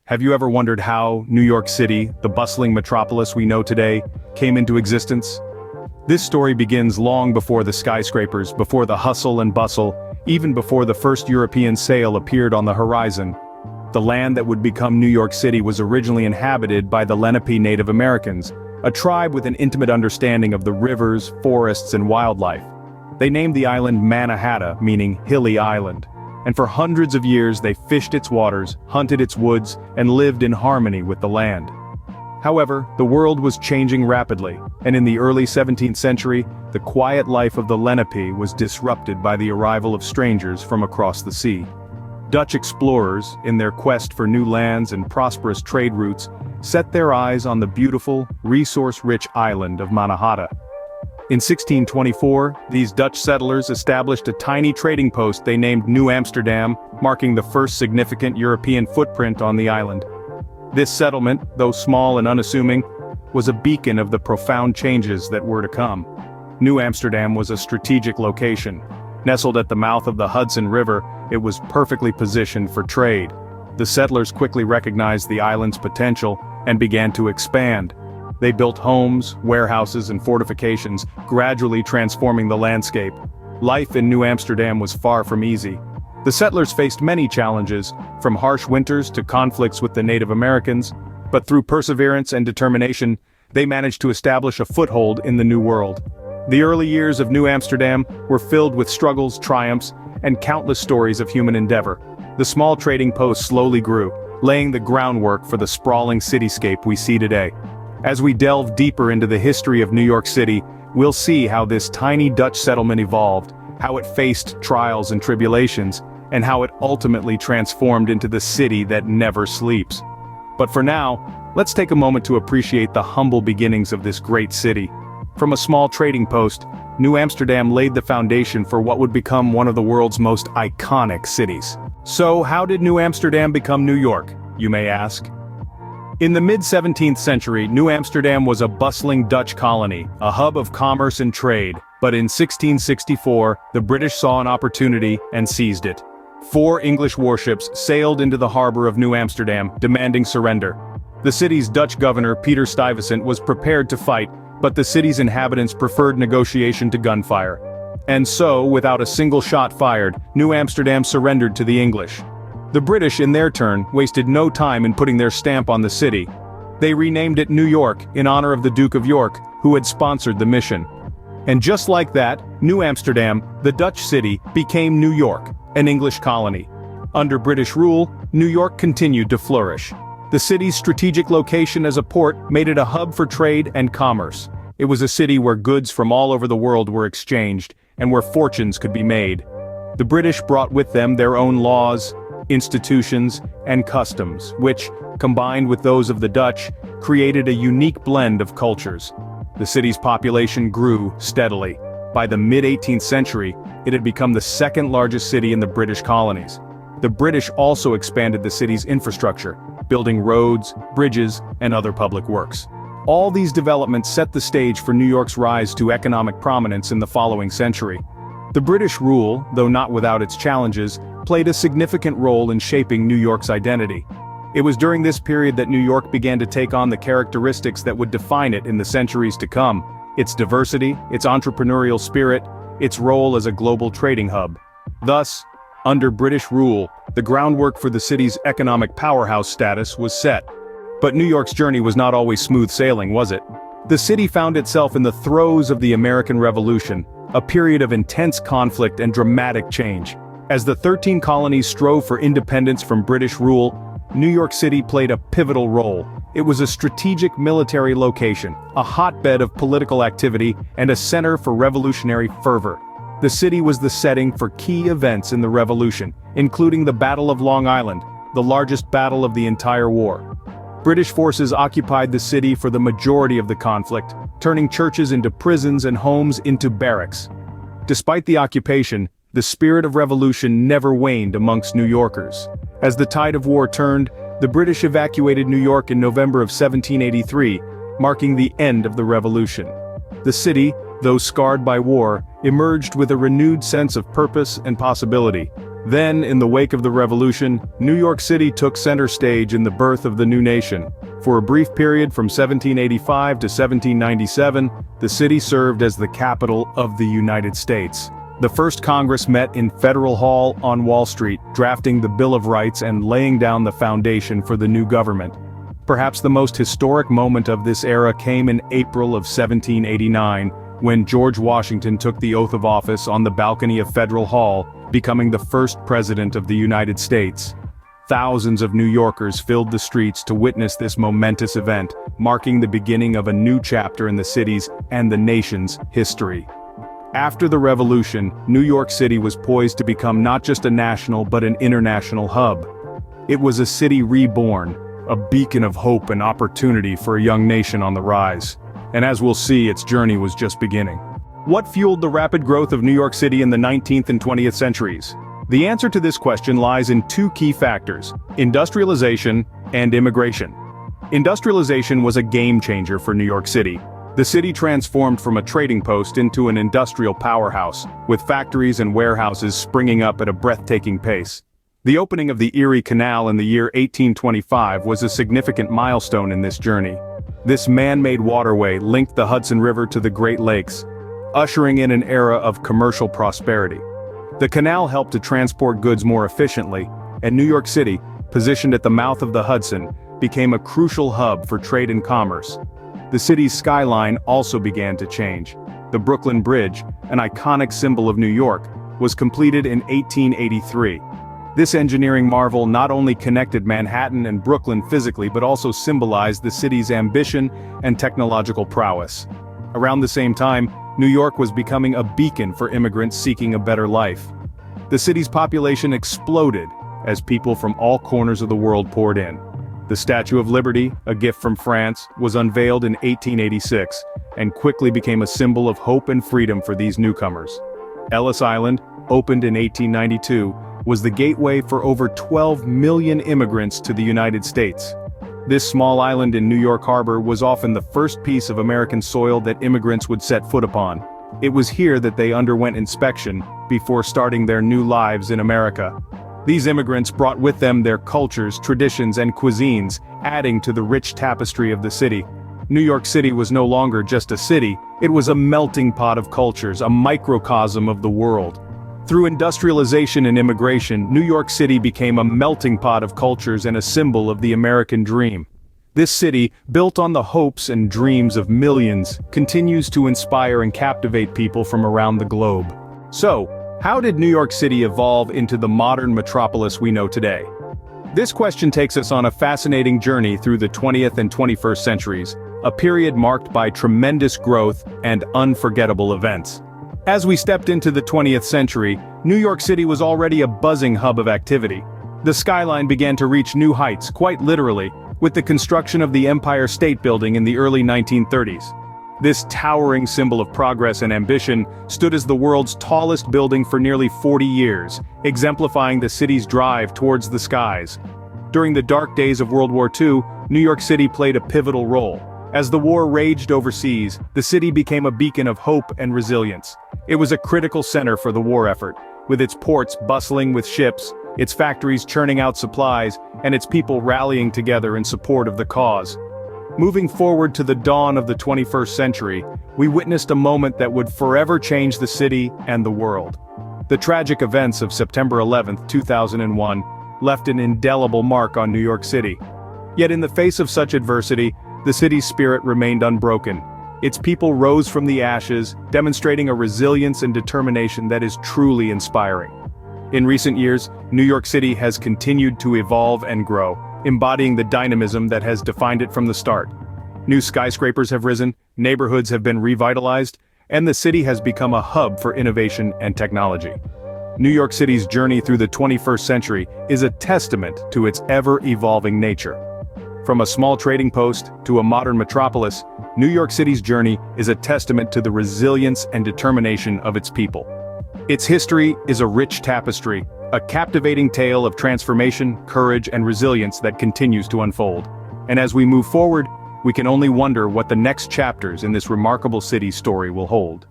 Have you ever wondered how New York City, the bustling metropolis we know today, came into existence? This story begins long before the skyscrapers, before the hustle and bustle, even before the first European sail appeared on the horizon. The land that would become New York City was originally inhabited by the Lenape Native Americans, a tribe with an intimate understanding of the rivers, forests, and wildlife. They named the island Mannahatta, meaning hilly island. And for hundreds of years they fished its waters, hunted its woods, and lived in harmony with the land. However, the world was changing rapidly, and in the early 17th century, the quiet life of the Lenape was disrupted by the arrival of strangers from across the sea. Dutch explorers, in their quest for new lands and prosperous trade routes, set their eyes on the beautiful, resource-rich island of Mannahatta. In 1624, these Dutch settlers established a tiny trading post they named New Amsterdam, marking the first significant European footprint on the island. This settlement, though small and unassuming, was a beacon of the profound changes that were to come. New Amsterdam was a strategic location. Nestled at the mouth of the Hudson River, it was perfectly positioned for trade. The settlers quickly recognized the island's potential and began to expand. They built homes, warehouses, and fortifications, gradually transforming the landscape. Life in New Amsterdam was far from easy. The settlers faced many challenges, from harsh winters to conflicts with the Native Americans, but through perseverance and determination, they managed to establish a foothold in the New World. The early years of New Amsterdam were filled with struggles, triumphs, and countless stories of human endeavor. The small trading post slowly grew, laying the groundwork for the sprawling cityscape we see today. As we delve deeper into the history of New York City, we'll see how this tiny Dutch settlement evolved, how it faced trials and tribulations, and how it ultimately transformed into the city that never sleeps. But for now, let's take a moment to appreciate the humble beginnings of this great city. From a small trading post, New Amsterdam laid the foundation for what would become one of the world's most iconic cities. So, how did New Amsterdam become New York, you may ask? In the mid-17th century, New Amsterdam was a bustling Dutch colony, a hub of commerce and trade. But in 1664, the British saw an opportunity and seized it. 4 English warships sailed into the harbor of New Amsterdam, demanding surrender. The city's Dutch governor, Peter Stuyvesant, was prepared to fight, but the city's inhabitants preferred negotiation to gunfire. And so, without a single shot fired, New Amsterdam surrendered to the English. The British, in their turn, wasted no time in putting their stamp on the city. They renamed it New York in honor of the Duke of York, who had sponsored the mission. And just like that, New Amsterdam, the Dutch city, became New York, an English colony. Under British rule, New York continued to flourish. The city's strategic location as a port made it a hub for trade and commerce. It was a city where goods from all over the world were exchanged, and where fortunes could be made. The British brought with them their own laws, institutions, and customs, which, combined with those of the Dutch, created a unique blend of cultures. The city's population grew steadily. By the mid-18th century, it had become the second largest city in the British colonies. The British also expanded the city's infrastructure, building roads, bridges, and other public works. All these developments set the stage for New York's rise to economic prominence in the following century. The British rule, though not without its challenges, played a significant role in shaping New York's identity. It was during this period that New York began to take on the characteristics that would define it in the centuries to come: its diversity, its entrepreneurial spirit, its role as a global trading hub. Thus, under British rule, the groundwork for the city's economic powerhouse status was set. But New York's journey was not always smooth sailing, was it? The city found itself in the throes of the American Revolution, a period of intense conflict and dramatic change. As the 13 colonies strove for independence from British rule, New York City played a pivotal role. It was a strategic military location, a hotbed of political activity, and a center for revolutionary fervor. The city was the setting for key events in the Revolution, including the Battle of Long Island, the largest battle of the entire war. British forces occupied the city for the majority of the conflict, turning churches into prisons and homes into barracks. Despite the occupation, the spirit of revolution never waned amongst New Yorkers. As the tide of war turned, the British evacuated New York in November of 1783, marking the end of the revolution. The city, though scarred by war, emerged with a renewed sense of purpose and possibility. Then, in the wake of the revolution, New York City took center stage in the birth of the new nation. For a brief period from 1785 to 1797, the city served as the capital of the United States. The first Congress met in Federal Hall on Wall Street, drafting the Bill of Rights and laying down the foundation for the new government. Perhaps the most historic moment of this era came in April of 1789, when George Washington took the oath of office on the balcony of Federal Hall, becoming the first president of the United States. Thousands of New Yorkers filled the streets to witness this momentous event, marking the beginning of a new chapter in the city's and the nation's history. After the revolution, New York City was poised to become not just a national but an international hub. It was a city reborn, a beacon of hope and opportunity for a young nation on the rise. And as we'll see, its journey was just beginning. What fueled the rapid growth of New York City in the 19th and 20th centuries? The answer to this question lies in two key factors: industrialization and immigration. Industrialization was a game changer for New York City. The city transformed from a trading post into an industrial powerhouse, with factories and warehouses springing up at a breathtaking pace. The opening of the Erie Canal in the year 1825 was a significant milestone in this journey. This man-made waterway linked the Hudson River to the Great Lakes, ushering in an era of commercial prosperity. The canal helped to transport goods more efficiently, and New York City, positioned at the mouth of the Hudson, became a crucial hub for trade and commerce. The city's skyline also began to change. The Brooklyn Bridge, an iconic symbol of New York, was completed in 1883. This engineering marvel not only connected Manhattan and Brooklyn physically but also symbolized the city's ambition and technological prowess. Around the same time, New York was becoming a beacon for immigrants seeking a better life. The city's population exploded as people from all corners of the world poured in. The Statue of Liberty, a gift from France, was unveiled in 1886 and quickly became a symbol of hope and freedom for these newcomers. Ellis Island, opened in 1892, was the gateway for over 12 million immigrants to the United States. This small island in New York Harbor was often the first piece of American soil that immigrants would set foot upon. It was here that they underwent inspection before starting their new lives in America. These immigrants brought with them their cultures, traditions, and cuisines, adding to the rich tapestry of the city. New York City was no longer just a city, it was a melting pot of cultures, a microcosm of the world. Through industrialization and immigration, New York City became a melting pot of cultures and a symbol of the American dream. This city, built on the hopes and dreams of millions, continues to inspire and captivate people from around the globe. So, how did New York City evolve into the modern metropolis we know today? This question takes us on a fascinating journey through the 20th and 21st centuries, a period marked by tremendous growth and unforgettable events. As we stepped into the 20th century, New York City was already a buzzing hub of activity. The skyline began to reach new heights, quite literally, with the construction of the Empire State Building in the early 1930s. This towering symbol of progress and ambition stood as the world's tallest building for nearly 40 years, exemplifying the city's drive towards the skies. During the dark days of World War II, New York City played a pivotal role. As the war raged overseas, the city became a beacon of hope and resilience. It was a critical center for the war effort, with its ports bustling with ships, its factories churning out supplies, and its people rallying together in support of the cause. Moving forward to the dawn of the 21st century, we witnessed a moment that would forever change the city and the world. The tragic events of September 11, 2001, left an indelible mark on New York City. Yet in the face of such adversity, the city's spirit remained unbroken. Its people rose from the ashes, demonstrating a resilience and determination that is truly inspiring. In recent years, New York City has continued to evolve and grow, embodying the dynamism that has defined it from the start. New skyscrapers have risen, neighborhoods have been revitalized, and the city has become a hub for innovation and technology. New York City's journey through the 21st century is a testament to its ever-evolving nature. From a small trading post to a modern metropolis, New York City's journey is a testament to the resilience and determination of its people. Its history is a rich tapestry, a captivating tale of transformation, courage, and resilience that continues to unfold. And as we move forward, we can only wonder what the next chapters in this remarkable city's story will hold.